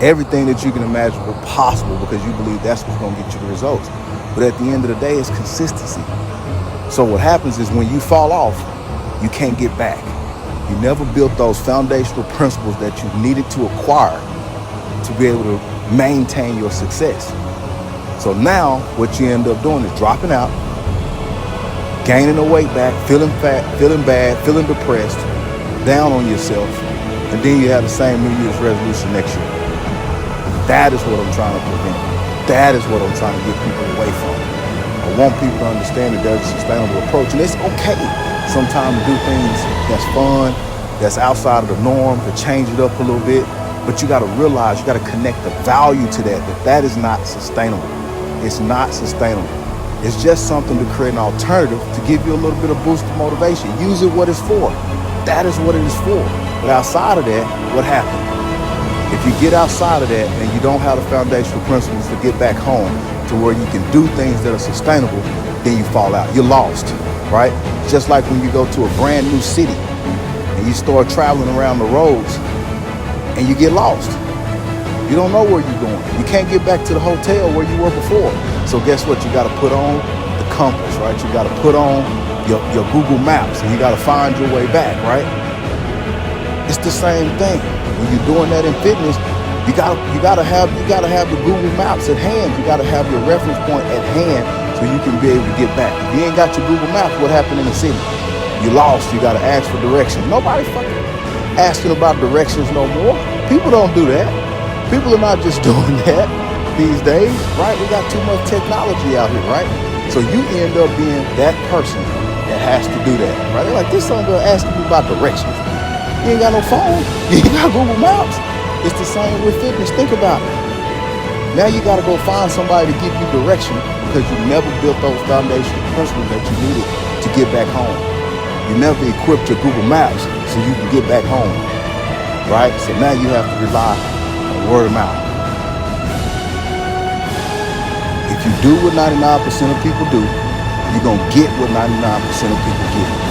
everything that you can imagine possible because you believe that's what's going to get you the results. But at the end of the day, it's consistency. So what happens is when you fall off, you can't get back. You never built those foundational principles that you needed to acquire to be able to maintain your success. So now what you end up doing is dropping out, gaining the weight back, feeling fat, feeling bad, feeling depressed, down on yourself, and then you have the same New Year's resolution next year. That is what I'm trying to prevent. That is what I'm trying to get people away from. I want people to understand that there's a sustainable approach, and it's okay sometimes to do things that's fun, that's outside of the norm, to change it up a little bit. But you got to realize, you got to connect the value to that is not sustainable. It's not sustainable. It's just something to create an alternative to give you a little bit of boost of motivation. Use it what it's for. That is what it is for. But outside of that, what happens? If you get outside of that and you don't have the foundational principles to get back home to where you can do things that are sustainable, then you fall out. You're lost, right? Just like when you go to a brand new city and you start traveling around the roads and you get lost. You don't know where you're going. You can't get back to the hotel where you were before. So guess what? You got to put on the compass, right? You got to put on your Google Maps and you got to find your way back, right? It's the same thing. When you're doing that in fitness, you gotta have the Google Maps at hand. You gotta have your reference point at hand so you can be able to get back. If you ain't got your Google Maps, what happened in the city? You lost. You gotta ask for directions. Nobody fucking asking about directions no more. People don't do that. People are not just doing that these days, right? We got too much technology out here, right? So you end up being that person that has to do that, right? They're like, this son girl asking me about directions. You ain't got no phone. You ain't got Google Maps. It's the same with fitness. Think about it. Now you got to go find somebody to give you direction because you never built those foundational principles that you needed to get back home. You never equipped your Google Maps so you can get back home, right? So now you have to rely on word of mouth. If you do what 99% of people do, you're going to get what 99% of people get.